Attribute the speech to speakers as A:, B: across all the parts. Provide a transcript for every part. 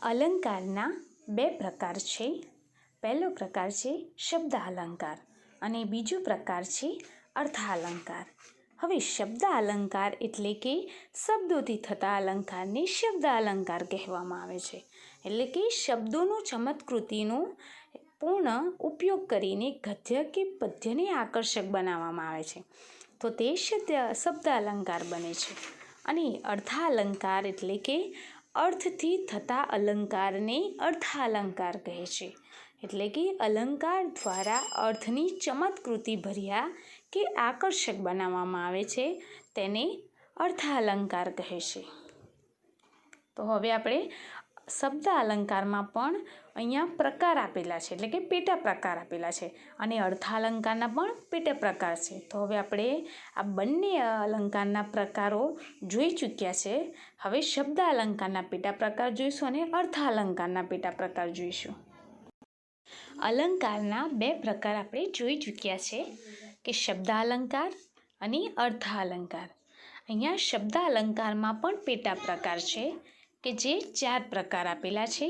A: અલંકારના બે પ્રકાર છે. પહેલો પ્રકાર છે શબ્દ અલંકાર અને બીજો પ્રકાર છે અર્થાલંકાર. હવે શબ્દ અલંકાર એટલે કે શબ્દોથી થતા અલંકારને શબ્દ અલંકાર કહેવામાં આવે છે. એટલે કે શબ્દોનું ચમત્કૃતિનો પૂર્ણ ઉપયોગ કરીને ગદ્ય કે પદ્યને આકર્ષક બનાવવામાં આવે છે, તો તે શબ્દ અલંકાર બને છે. અને અર્થાલંકાર એટલે કે અર્થથી થતા અલંકારને અર્થાલંકાર કહે છે. એટલે કે અલંકાર દ્વારા અર્થની ચમત્કૃતિ ભર્યા કે આકર્ષક બનાવવામાં આવે છે, તેને અર્થાલંકાર કહે છે. તો હવે આપણે શબ્દ અલંકારમાં પણ અહીંયા પ્રકાર આપેલા છે, એટલે કે પેટા પ્રકાર આપેલા છે, અને અર્થાલંકારના પણ પેટા પ્રકાર છે. તો હવે આપણે આ બંને અલંકારના પ્રકારો જોઈ ચૂક્યા છે. હવે શબ્દ અલંકારના પેટા પ્રકાર જોઈશું અને અર્થાલંકારના પેટા પ્રકાર જોઈશું. અલંકારના બે પ્રકાર આપણે જોઈ ચૂક્યા છે કે શબ્દ અલંકાર અને અર્થાલંકાર. અહીંયા શબ્દ અલંકારમાં પણ પેટા પ્રકાર છે કે જે 4 પ્રકાર આપેલા છે.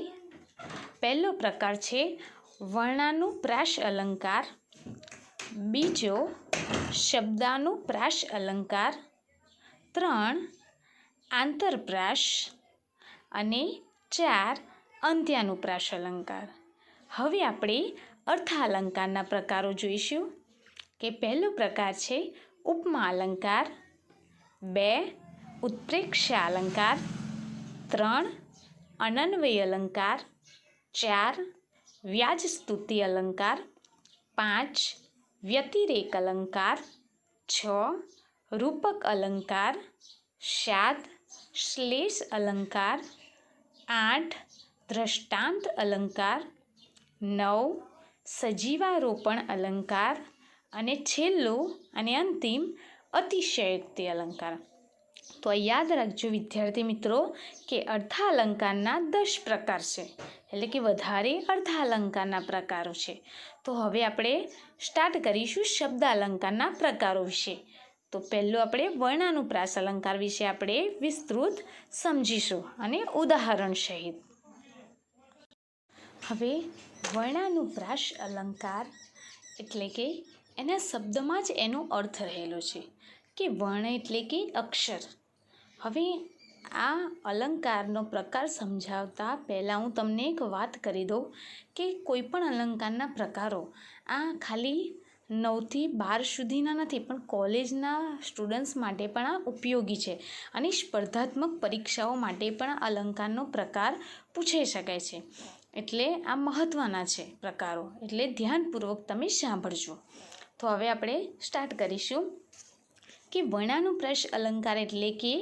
A: પહેલો પ્રકાર છે વર્ણાનુપ્રાસ અલંકાર, બીજો શબ્દાનુપ્રાસ અલંકાર, 3 આંતરપ્રાસ અને 4 અંત્યાનુપ્રાસ અલંકાર. હવે આપણે અર્થાલંકારના પ્રકારો જોઈશું કે પહેલો પ્રકાર છે ઉપમા અલંકાર, 2 ઉત્પ્રેક્ષા અલંકાર, 3 અનન્વય અલંકાર, 4 વ્યાજસ્તુતિ અલંકાર, 5 વ્યતિરેક અલંકાર, 6 રૂપક અલંકાર, 7 શ્લેષ અલંકાર, 8 દ્રષ્ટાંત અલંકાર, 9 સજીવારોપણ અલંકાર અને છેલ્લું અને અંતિમ અતિશયોક્તિ અલંકાર. તો યાદ રાખજો વિદ્યાર્થી મિત્રો કે અર્થાલંકારના 10 પ્રકાર છે, એટલે કે વધારે અર્થાલંકારના પ્રકારો છે. તો હવે આપણે સ્ટાર્ટ કરીશું શબ્દ અલંકારના પ્રકારો વિશે. તો પહેલું આપણે વર્ણાનુપ્રાસ અલંકાર વિશે આપણે વિસ્તૃત સમજીશું અને ઉદાહરણ સહિત. હવે વર્ણાનુપ્રાસ અલંકાર એટલે કે એના શબ્દમાં જ એનો અર્થ રહેલો છે કે વર્ણ એટલે કે અક્ષર. હવે આ અલંકારનો પ્રકાર સમજાવતા પહેલાં હું તમને એક વાત કરી દઉં કે કોઈપણ અલંકારના પ્રકારો આ ખાલી 9થી 12 સુધીના નથી, પણ કોલેજના સ્ટુડન્ટ્સ માટે પણ આ ઉપયોગી છે અને સ્પર્ધાત્મક પરીક્ષાઓ માટે પણ આ અલંકારનો પ્રકાર પૂછાઈ શકાય છે. એટલે આ મહત્ત્વના છે પ્રકારો, એટલે ધ્યાનપૂર્વક તમે સાંભળજો. તો હવે આપણે સ્ટાર્ટ કરીશું કે વર્ણાનુપ્રાસ અલંકાર એટલે કે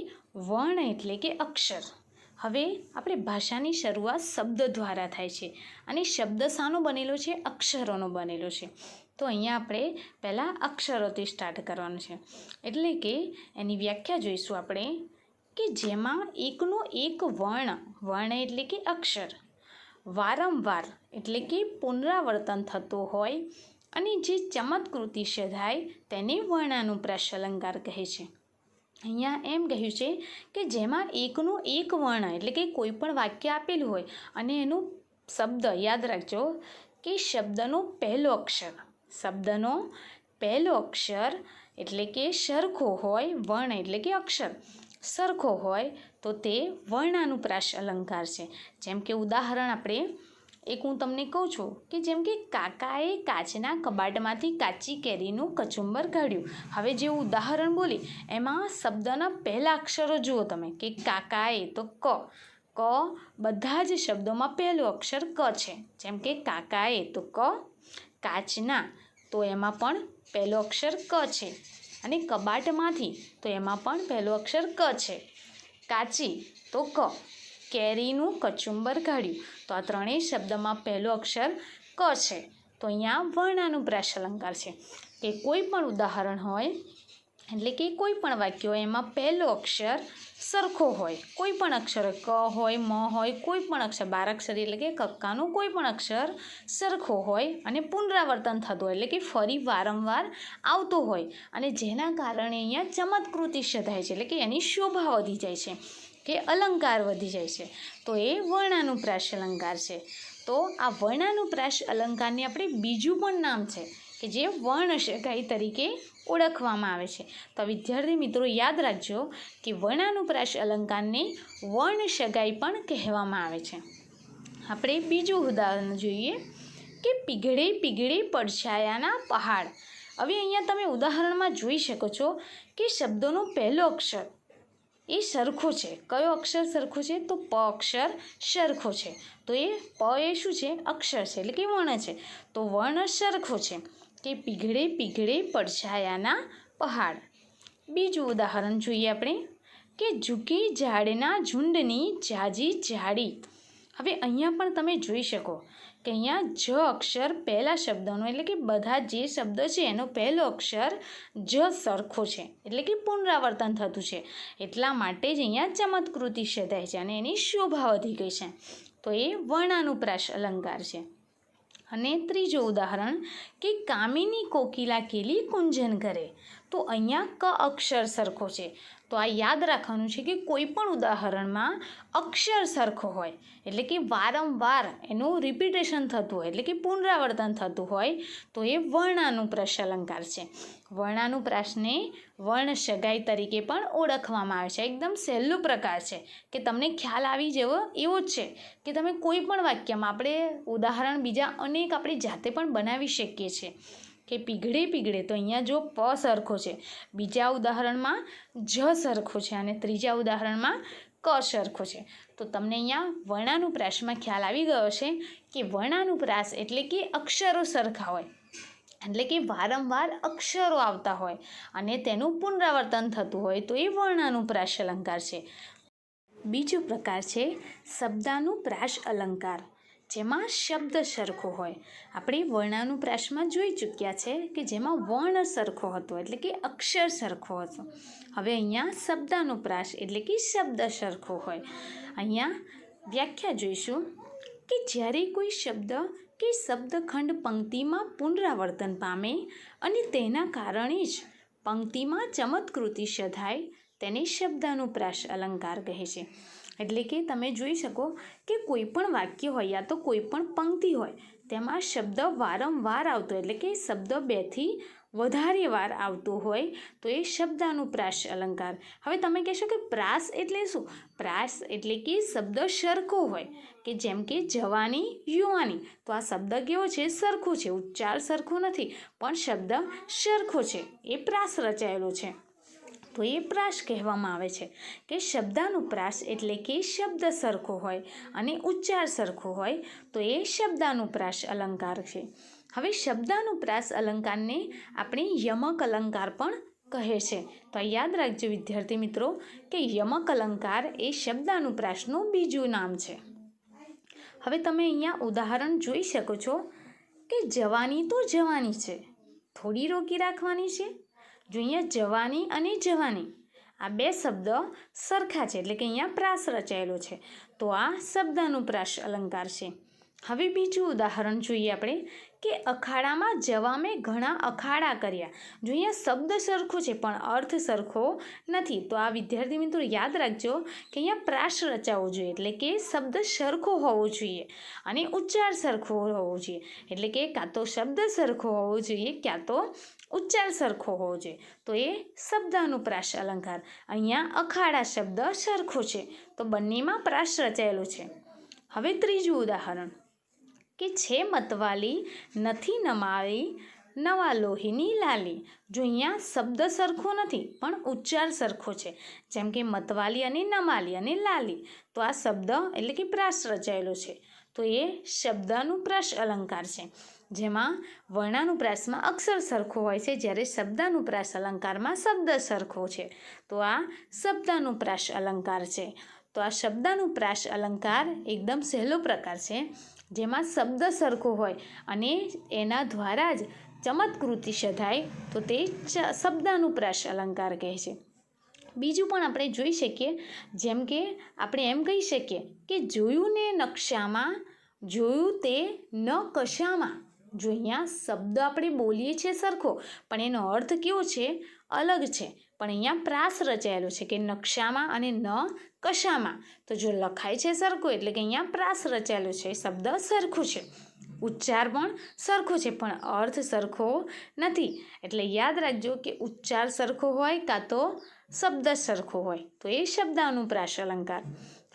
A: વર્ણ એટલે કે અક્ષર. હવે આપણે ભાષાની શરૂઆત શબ્દ દ્વારા થાય છે અને શબ્દ શાનો બનેલો છે? અક્ષરોનો બનેલો છે. તો અહીંયા આપણે પહેલાં અક્ષરોથી સ્ટાર્ટ કરવાનું છે. એટલે કે એની વ્યાખ્યા જોઈશું આપણે કે જેમાં એકનો એક વર્ણ એટલે કે અક્ષર વારંવાર એટલે કે પુનરાવર્તન થતો હોય અને જે ચમત્કૃતિ સધાય તેને વર્ણાનુપ્રાસ અલંકાર કહે છે. અહીંયા એમ કહ્યું છે કે જેમાં એકનો એક વર્ણ એટલે કે કોઈ પણ વાક્ય આપેલું હોય અને એનું શબ્દ યાદ રાખજો કે શબ્દનો પહેલો અક્ષર એટલે કે સરખો હોય, વર્ણ એટલે કે અક્ષર સરખો હોય તો તે વર્ણાનુપ્રાસ અલંકાર છે. જેમ કે ઉદાહરણ આપણે એક હું તમને કહું છું કે જેમ કે કાકાએ કાચના કબાટમાંથી કાચી કેરીનું કચુંબર કાઢ્યું. હવે જે ઉદાહરણ બોલી એમાં શબ્દના પહેલા અક્ષરો જુઓ તમે કે કાકાએ તો ક બધા જ શબ્દોમાં પહેલો અક્ષર ક છે. જેમ કે કાકાએ તો ક, કાચના તો એમાં પણ પહેલો અક્ષર ક છે, અને કબાટમાંથી તો એમાં પણ પહેલો અક્ષર ક છે, કાચી તો ક, કેરીનું કચુંબર કાઢ્યું તો આ ત્રણેય શબ્દમાં પહેલો અક્ષર ક છે. તો અહીંયા વર્ણાનુપ્રાસ અલંકાર છે કે કોઈ પણ ઉદાહરણ હોય એટલે કે કોઈ પણ વાક્ય હોય એમાં પહેલો અક્ષર સરખો હોય, કોઈ પણ અક્ષર ક હોય, મ હોય, કોઈ પણ અક્ષર 12 અક્ષર એટલે કે કક્કાનો કોઈ પણ અક્ષર સરખો હોય અને પુનરાવર્તન થતું હોય એટલે કે ફરી વારંવાર આવતો હોય અને જેના કારણે અહીંયા ચમત્કૃતિ સધાય છે એટલે કે એની શોભા વધી જાય છે. કે અલંકાર વધી જાય છે, તો એ વર્ણાનુપ્રાસ અલંકાર છે. તો આ વર્ણાનુપ્રાસ અલંકારને આપણે બીજું પણ નામ છે કે જે વર્ણશગાઈ તરીકે ઓળખવામાં આવે છે. તો વિદ્યાર્થી મિત્રો યાદ રાખજો કે વર્ણાનુપ્રાસ અલંકારને વર્ણશગાઈ પણ કહેવામાં આવે છે. આપણે બીજું ઉદાહરણ જોઈએ કે પીગળે પીગળે પડછાયાના પહાડ. હવે અહીંયા તમે ઉદાહરણમાં જોઈ શકો છો કે શબ્દોનો પહેલો અક્ષર એ સરખો છે. કયો અક્ષર સરખો છે? તો પ અક્ષર સરખો છે. તો એ પ એ શું છે? અક્ષર છે, એટલે કે વર્ણ છે. તો વર્ણ સરખો છે કે પીગળે પીગળે પડછાયાના પહાડ. બીજું ઉદાહરણ જોઈએ આપણે કે ઝૂકી ઝાડના ઝુંડની ઝાઝી ઝાડી. હવે અહીંયા પણ તમે જોઈ શકો કે અહીંયા જ અક્ષર પહેલા શબ્દનો, એટલે કે બધા જે શબ્દ છે એનો પહેલો અક્ષર જ સરખો છે, એટલે કે પુનરાવર્તન થતું છે. એટલા માટે જ અહીંયા ચમત્કૃતિ સધાય છે અને એની શોભા વધી ગઈ છે. તો એ વર્ણાનુપ્રાસ અલંકાર છે. અને ત્રીજું ઉદાહરણ કે કામિની કોકિલા કેલી કુંજન કરે. તો અહીંયા ક અક્ષર સરખો છે. તો આ યાદ રાખવાનું છે કે કોઈ પણ ઉદાહરણમાં અક્ષર સરખો હોય, એટલે કે વારંવાર એનું રિપીટેશન થતું હોય, એટલે કે પુનરાવર્તન થતું હોય, તો એ વર્ણાનુપ્રાસ અલંકાર છે. વર્ણાનુપ્રાસને વર્ણશગાઈ તરીકે પણ ઓળખવામાં આવે છે. એકદમ સહેલું પ્રકાર છે કે તમને ખ્યાલ આવી જેવો એવો જ છે કે તમે કોઈ પણ વાક્યમાં આપણે ઉદાહરણ બીજા અનેક આપણી જાતે પણ બનાવી શકીએ છીએ કે પીગળે પીગળે. તો અહીંયા જો પ સરખો છે, બીજા ઉદાહરણમાં જ સરખો છે અને ત્રીજા ઉદાહરણમાં ક સરખો છે. તો તમને અહીંયા વર્ણાનુપ્રાસમાં ખ્યાલ આવી ગયો છે કે વર્ણાનુપ્રાસ એટલે કે અક્ષરો સરખા હોય, એટલે કે વારંવાર અક્ષરો આવતા હોય અને તેનું પુનરાવર્તન થતું હોય, તો એ વર્ણાનુપ્રાસ અલંકાર છે. બીજો પ્રકાર છે શબ્દાનુપ્રાસ અલંકાર, જેમાં શબ્દ સરખો હોય. આપણે વર્ણાનુપ્રાસમાં જોઈ ચૂક્યા છે કે જેમાં વર્ણ સરખો હતો, એટલે કે અક્ષર સરખો હતો. હવે અહીંયા શબ્દાનુપ્રાસ એટલે કે શબ્દ સરખો હોય. અહીંયા વ્યાખ્યા જોઈશું કે જ્યારે કોઈ શબ્દ કે શબ્દખંડ પંક્તિમાં પુનરાવર્તન પામે અને તેના કારણે જ પંક્તિમાં ચમત્કૃતિ સધાય, તેને શબ્દાનુપ્રાસ અલંકાર કહે છે. એટલે કે તમે જોઈ શકો કે કોઈ પણ વાક્ય હોય યા તો કોઈ પણ પંક્તિ હોય, તેમાં શબ્દ વારંવાર આવતો, એટલે કે શબ્દ બેથી વધારે વાર આવતો હોય, તો એ શબ્દાનુપ્રાસ અલંકાર. હવે તમે કહેશો કે પ્રાસ એટલે શું? પ્રાસ એટલે કે શબ્દ સરખો હોય, કે જેમ કે જવાની યુવાની. તો આ શબ્દ કેવો છે? સરખો છે. ઉચ્ચાર સરખો નથી, પણ શબ્દ સરખો છે, એ પ્રાસ રચાયેલો છે. તો એ પ્રાસ કહેવામાં આવે છે કે શબ્દાનુપ્રાસ એટલે કે શબ્દ સરખો હોય અને ઉચ્ચાર સરખો હોય, તો એ શબ્દાનુપ્રાસ અલંકાર છે. હવે શબ્દાનુપ્રાસ અલંકારને આપણે યમક અલંકાર પણ કહે છે. તો યાદ રાખજો વિદ્યાર્થી મિત્રો કે યમક અલંકાર એ શબ્દાનુપ્રાસનું બીજું નામ છે. હવે તમે અહીંયા ઉદાહરણ જોઈ શકો છો કે જવાની તો જવાની છે, થોડી રોકી રાખવાની છે. જો અહીંયા જવાની અને જવાની આ બે શબ્દ સરખા છે, એટલે કે અહીંયા પ્રાસ રચાયેલો છે, તો આ શબ્દાનુપ્રાસ અલંકાર છે. હવે બીજું ઉદાહરણ જોઈએ આપણે કે અખાડામાં જવા મેં ઘણા અખાડા કર્યા. જો અહીંયા શબ્દ સરખો છે પણ અર્થ સરખો નથી, તો આ વિદ્યાર્થી મિત્રો યાદ રાખજો કે અહીંયા પ્રાસ રચાવવો જોઈએ, એટલે કે શબ્દ સરખો હોવો જોઈએ અને ઉચ્ચાર સરખો હોવો જોઈએ. એટલે કે કાં તો શબ્દ સરખો હોવો જોઈએ, ક્યાં તો ઉચ્ચાર સરખો હોવો જોઈએ. તો એ શબ્દાનુપ્રાસ અલંકાર. અહીંયા અખાડા શબ્દ સરખો છે, તો બંનેમાં પ્રાસ રચાયેલો છે. હવે ત્રીજું ઉદાહરણ કે છે મતવાલી નથી નમાવી નવા લોહીની લાલી. જો અહીંયા શબ્દ સરખો નથી પણ ઉચ્ચાર સરખો છે, જેમ કે મતવાલી અને નમાલી અને લાલી, તો આ શબ્દ એટલે કે પ્રાસ રચાયેલો છે, તો એ શબ્દાનુપ્રાસ અલંકાર છે. જેમાં વર્ણાનુપ્રાસમાં અક્ષર સરખો હોય છે, જ્યારે શબ્દાનુપ્રાસ અલંકારમાં શબ્દ સરખો છે, તો આ શબ્દાનુપ્રાસ અલંકાર છે. તો આ શબ્દાનુપ્રાસ અલંકાર એકદમ સહેલો પ્રકાર છે, જેમાં શબ્દ સરખો હોય અને એના દ્વારા જ ચમત્કૃતિ સધાય, તો તે શબ્દાનુપ્રાસ અલંકાર કહે છે. બીજું પણ આપણે જોઈ શકીએ, જેમ કે આપણે એમ કહી શકીએ કે જોયું ને નકશામાં, જોયું તે ન કશામાં, જો અહીંયા શબ્દ આપણે બોલીએ છીએ સરખો પણ એનો અર્થ કેવો છે અલગ છે. પણ અહીંયા પ્રાસ રચાયેલો છે કે નકશામાં અને ન કશામાં. તો જો લખાય છે સરખું એટલે કે અહીંયા પ્રાસ રચાયેલો છે, શબ્દ સરખું છે, ઉચ્ચાર પણ સરખો છે પણ અર્થ સરખો નથી. એટલે યાદ રાખજો કે ઉચ્ચાર સરખો હોય કાં તો શબ્દ સરખો હોય તો એ શબ્દાનુપ્રાસ અલંકાર.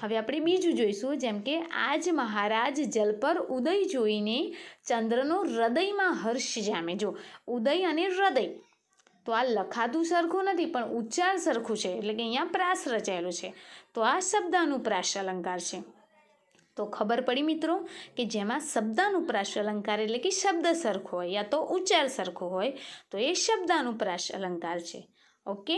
A: હવે આપણે બીજું જોઈશું, જેમ કે આજ મહારાજ જલ પર ઉદય જોઈને ચંદ્રનો હૃદયમાં હર્ષ જામે. જો ઉદય અને હૃદય તો આ લખાતું સરખું નથી પણ ઉચ્ચાર સરખું છે એટલે કે અહીંયા પ્રાસ રચાયેલો છે. તો આ શબ્દાનુપ્રાસ અલંકાર છે. તો ખબર પડી મિત્રો કે જેમાં શબ્દાનુપ્રાસ અલંકાર એટલે કે શબ્દ સરખો હોય યા તો ઉચ્ચાર સરખો હોય તો એ શબ્દાનુપ્રાસ અલંકાર છે. ઓકે.